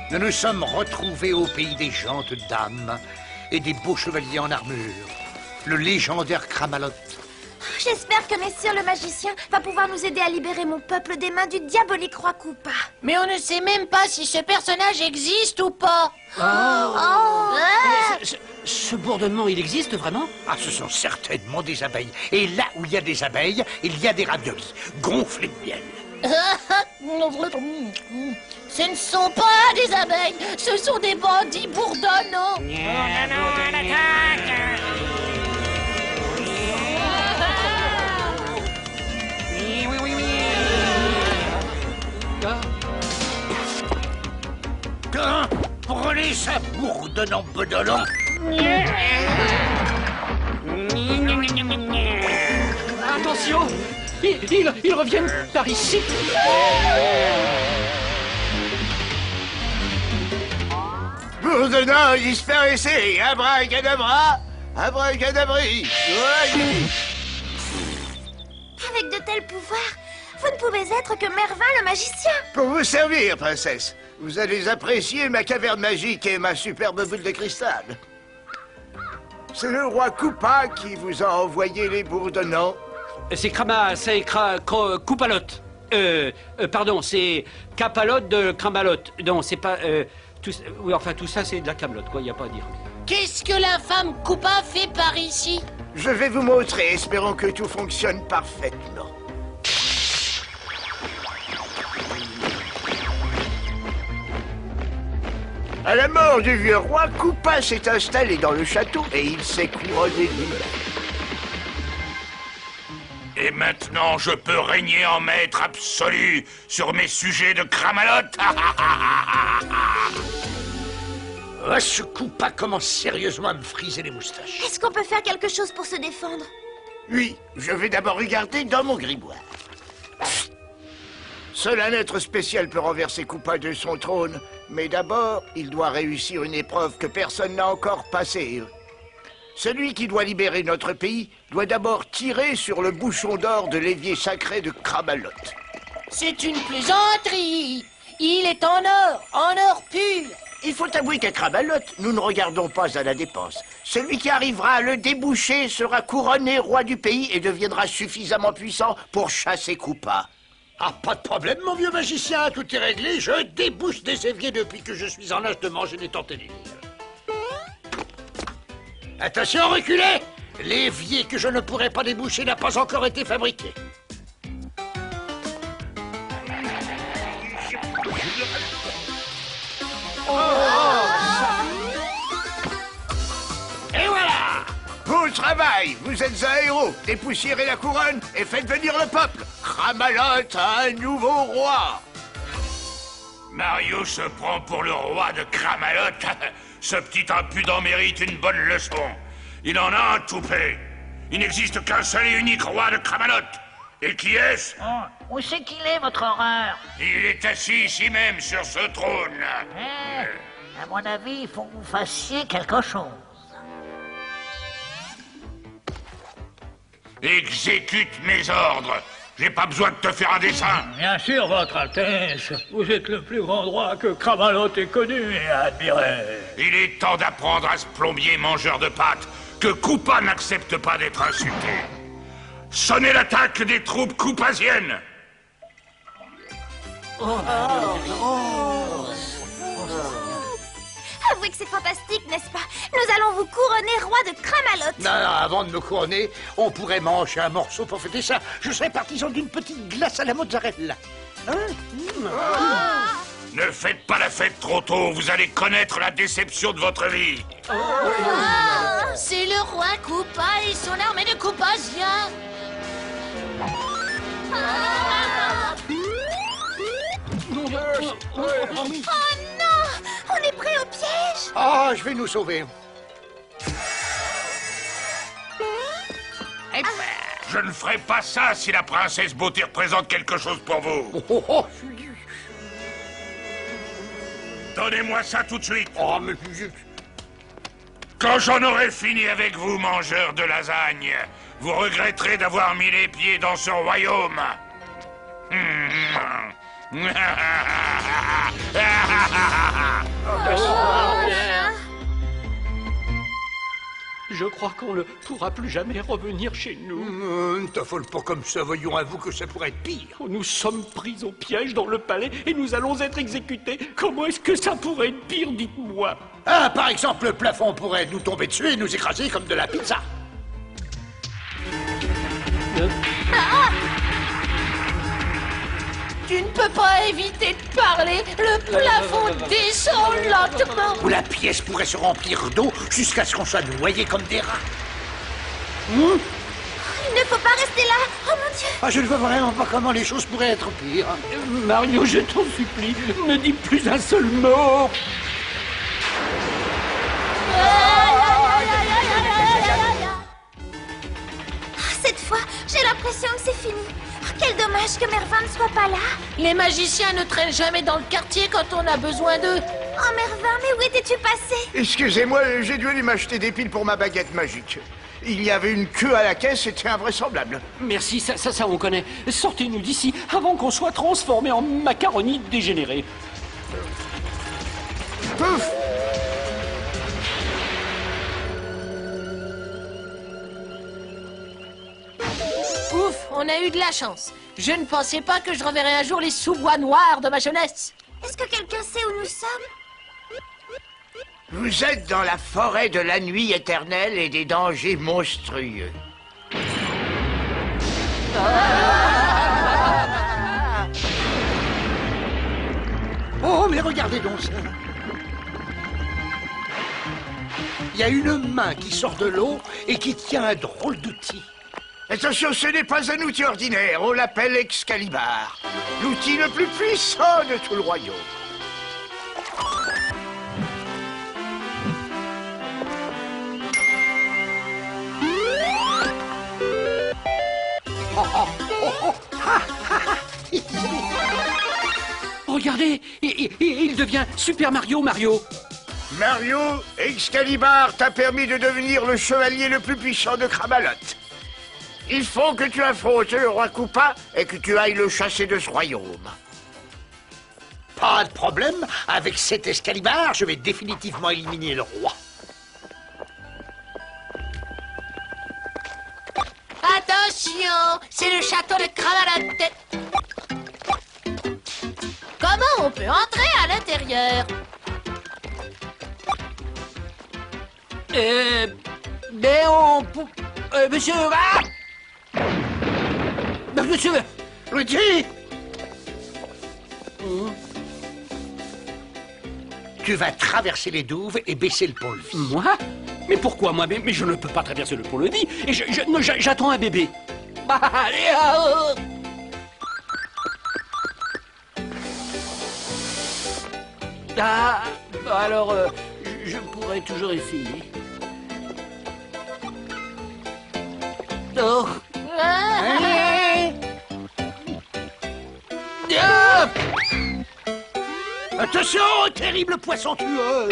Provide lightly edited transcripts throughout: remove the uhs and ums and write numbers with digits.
Nous nous sommes retrouvés au pays des gentes dames et des beaux chevaliers en armure, le légendaire Cramalot. J'espère que Messire le magicien va pouvoir nous aider à libérer mon peuple des mains du diabolique roi Koopa. Mais on ne sait même pas si ce personnage existe ou pas. Ce bourdonnement, il existe vraiment? Ah, ce sont certainement des abeilles. Et là où il y a des abeilles, il y a des raviolis gonflés de miel. Ce ne sont pas des abeilles, ce sont des bandits bourdonnants. Prenez ça, bourdonnant bedonnant. Attention! Ils reviennent par ici! Bourdonnant, disparaissez! Abracadabra! Abracadabri! Avec de tels pouvoirs, vous ne pouvez être que Mervin le magicien. Pour vous servir, princesse. Vous allez apprécier ma caverne magique et ma superbe boule de cristal. C'est le roi Koopa qui vous a envoyé les bourdonnants. C'est Koopalot. Pardon, c'est Capalot de Cramalot. Non, c'est pas... oui, enfin, tout ça, c'est de la camelote, quoi, y a pas à dire. Qu'est-ce que l'infâme Koopa fait par ici? Je vais vous montrer, espérons que tout fonctionne parfaitement. À la mort du vieux roi, Koopa s'est installé dans le château et il s'est couronné lui-même. Et maintenant, je peux régner en maître absolu sur mes sujets de Cramalot. Ah, ce Koopa commence sérieusement à me friser les moustaches. Est-ce qu'on peut faire quelque chose pour se défendre? Oui, je vais d'abord regarder dans mon grimoire. Seul un être spécial peut renverser Koopa de son trône, mais d'abord, il doit réussir une épreuve que personne n'a encore passée. Celui qui doit libérer notre pays doit d'abord tirer sur le bouchon d'or de l'évier sacré de Cramalot. C'est une plaisanterie. Il est en or pur. Il faut avouer qu'à Cramalot, nous ne regardons pas à la dépense. Celui qui arrivera à le déboucher sera couronné roi du pays et deviendra suffisamment puissant pour chasser Koopa. Ah, pas de problème, mon vieux magicien, tout est réglé. Je débouche des éviers depuis que je suis en âge de manger des tortellini. Attention, reculez! L'évier que je ne pourrai pas déboucher n'a pas encore été fabriqué. Et voilà! Bon travail! Vous êtes un héros! Dépoussiérez la couronne et faites venir le peuple! Cramalot a un nouveau roi! Mario se prend pour le roi de Cramalot. Ce petit impudent mérite une bonne leçon. Il en a un toupet. Il n'existe qu'un seul et unique roi de Cramalot. Et qui est-ce? Où c'est qu'il est, votre horreur? Il est assis ici même, sur ce trône. À mon avis, il faut que vous fassiez quelque chose. Exécute mes ordres. J'ai pas besoin de te faire un dessin. Bien sûr, votre Altesse. Vous êtes le plus grand roi que Cramalot ait connu et admiré. Il est temps d'apprendre à ce plombier mangeur de pâtes que Koopa n'accepte pas d'être insulté. Sonnez l'attaque des troupes koopasiennes. Avouez que c'est fantastique, n'est-ce pas? Nous allons vous couronner roi de Cramalot. Non, avant de me couronner, on pourrait manger un morceau pour fêter ça. Je serais partisan d'une petite glace à la mozzarella. Ne faites pas la fête trop tôt, vous allez connaître la déception de votre vie. C'est le roi Koopa et son armée de Koopasiens. Oh non! On est pris au piège! Ah, je vais nous sauver. Je ne ferai pas ça si la princesse Beauté représente quelque chose pour vous. Donnez-moi ça tout de suite. Oh, mais... Quand j'en aurai fini avec vous, mangeurs de lasagne, vous regretterez d'avoir mis les pieds dans ce royaume. Je crois qu'on ne pourra plus jamais revenir chez nous. Ne t'affole pas comme ça, voyons à vous que ça pourrait être pire. Nous sommes pris au piège dans le palais et nous allons être exécutés. Comment est-ce que ça pourrait être pire, dites-moi? Ah, par exemple, le plafond pourrait nous tomber dessus et nous écraser comme de la pizza. Tu ne peux pas éviter de parler. Le plafond descend lentement. Ou la pièce pourrait se remplir d'eau jusqu'à ce qu'on soit noyé comme des rats. Il ne faut pas rester là. Oh mon Dieu. Ah, je ne vois vraiment pas comment les choses pourraient être pires. Mario, je t'en supplie, ne dis plus un seul mot. Cette fois, j'ai l'impression que c'est fini. Oh, quel dommage que Mervin ne soit pas là. Les magiciens ne traînent jamais dans le quartier quand on a besoin d'eux. Oh Mervin, mais où étais-tu passé? Excusez-moi, j'ai dû aller m'acheter des piles pour ma baguette magique. Il y avait une queue à la caisse, c'était invraisemblable. Merci, ça on connaît. Sortez-nous d'ici avant qu'on soit transformés en macaroni dégénérés. Pouf! Ouf, on a eu de la chance. Je ne pensais pas que je reverrais un jour les sous-bois noirs de ma jeunesse. Est-ce que quelqu'un sait où nous sommes? Vous êtes dans la forêt de la nuit éternelle et des dangers monstrueux. Oh, mais regardez donc ça. Il y a une main qui sort de l'eau et qui tient un drôle d'outil. Attention, ce n'est pas un outil ordinaire, on l'appelle Excalibur. L'outil le plus puissant de tout le royaume. Regardez, il devient Super Mario. Mario, Excalibur t'a permis de devenir le chevalier le plus puissant de Cramalot. Il faut que tu affrontes le roi Koopa et que tu ailles le chasser de ce royaume. Pas de problème, avec cet Excalibur, je vais définitivement éliminer le roi. Attention, c'est le château de Cramalot. Comment on peut entrer à l'intérieur? Monsieur... Ah monsieur... Luigi! Tu vas traverser les douves et baisser le pont-levis. Moi? Mais pourquoi moi? Mais je ne peux pas traverser le pont-levis. Et j'attends un bébé. Allez, Ah, alors, je pourrais toujours essayer. Oh. Attention, terrible poisson tueur!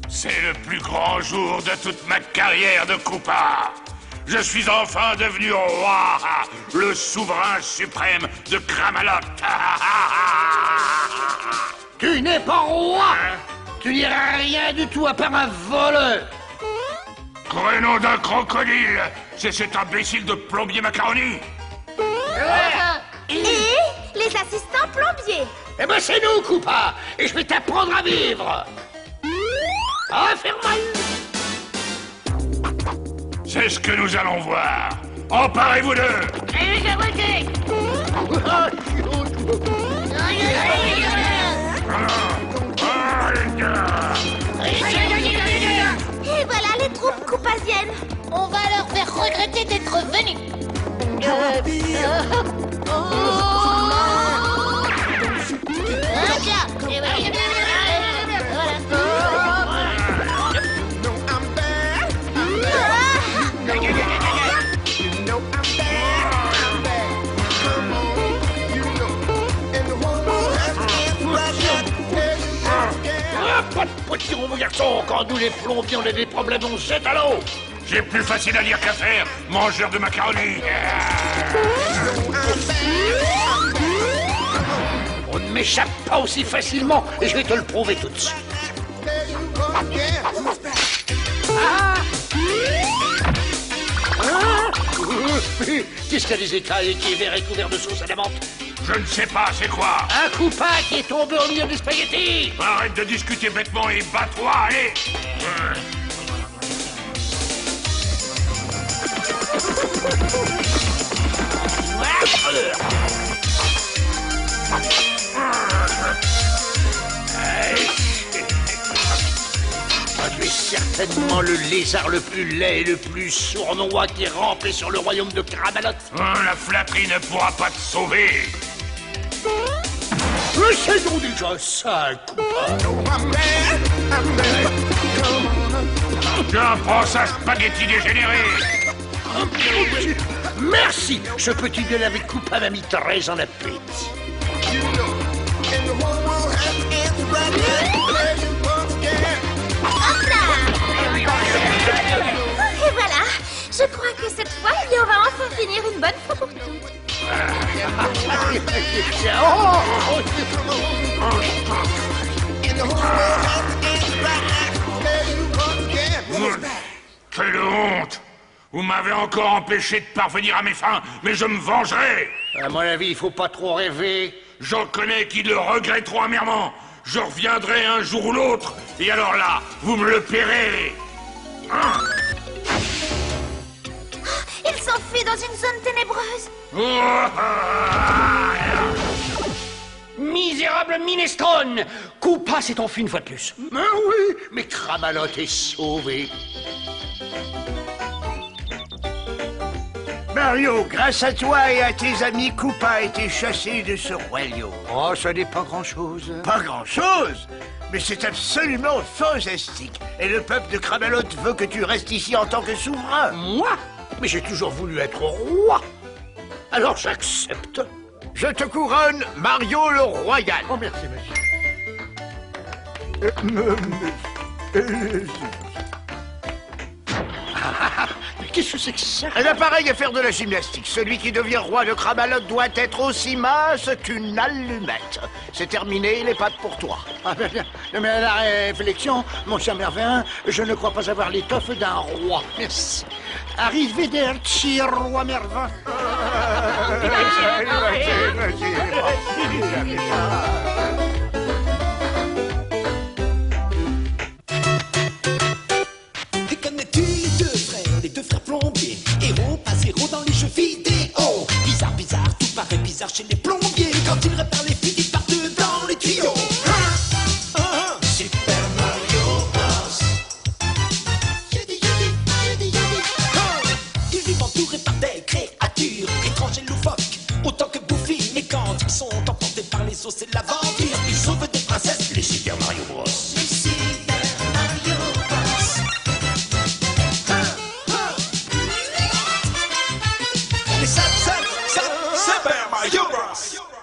C'est le plus grand jour de toute ma carrière de Koopa. Je suis enfin devenu roi, le souverain suprême de Cramalot. Tu n'es pas roi! Tu n'iras rien du tout à part un voleur! Crénom d'un crocodile, c'est cet imbécile de plombier macaroni. Et les assistants plombiers. Eh ben c'est nous, Koopa! Et je vais t'apprendre à vivre! Ah, faire mal! C'est ce que nous allons voir. Emparez-vous d'eux. Et voilà les troupes coopasiennes. On va leur faire regretter d'être venus. Pas de potiron, mon garçon! bâton. Quand nous les plombiers, on a des problèmes, on se jette à l'eau. J'ai plus facile à dire qu'à faire, mangeur de macaroni. On ne m'échappe pas aussi facilement, et je vais te le prouver tout de suite. Qu'est-ce qu'il y a des écailles qui est vert et couvert de sauce à la menthe? Je ne sais pas, c'est quoi? Un coupa qui est tombé au milieu des spaghettis. Arrête de discuter bêtement et bats-toi, allez. Tu es certainement le lézard le plus laid et le plus sournois qui est rampé sur le royaume de Cramalot. La flatterie ne pourra pas te sauver. Mais c'est donc déjà ça, coupa. Tiens, prends ça, spaghetti dégénéré. Merci. Ce petit gueule avec coupa m'a mis très en appétit. Et voilà, je crois que cette fois, on va enfin finir une bonne fois pour toutes. Quelle honte! Vous m'avez encore empêché de parvenir à mes fins, mais je me vengerai! À mon avis, il faut pas trop rêver. J'en connais qui le regretteront amèrement. Je reviendrai un jour ou l'autre, et alors là, vous me le paierez. Il s'enfuit dans une zone ténébreuse. Misérable minestrone! Coupa s'est enfui une fois de plus. Mais oui, mais Cramalot est sauvé. Mario, grâce à toi et à tes amis, Koopa a été chassé de ce royaume. Oh, ça n'est pas grand-chose. Pas grand-chose, mais c'est absolument fantastique. Et le peuple de Cramalot veut que tu restes ici en tant que souverain. Moi? Mais j'ai toujours voulu être roi. Alors j'accepte. Je te couronne Mario le Royal. Oh, merci, monsieur. Mais qu'est-ce que c'est que ça? Un appareil à faire de la gymnastique. Celui qui devient roi de Cramalot doit être aussi mince qu'une allumette. C'est terminé, les pattes pour toi. Ah, bien, bien. Mais à la réflexion, mon cher Mervein, je ne crois pas avoir l'étoffe d'un roi. Merci. Arrivederci, roi Mervein. Les deux frères plombiers, héros pas zéro dans les jeux vidéo. Bizarre, bizarre, tout paraît bizarre chez les plombiers. Quand ils réparent les fuites, ils partent dans les tuyaux. Super Mario Bros. Ils vivent entourés par des créatures étranges et loufoques, autant que Goofy. Mais quand ils sont emportés par les os et l'aventure, ils sauvent des princesses, les Super Mario Bros. Super Mario Bros.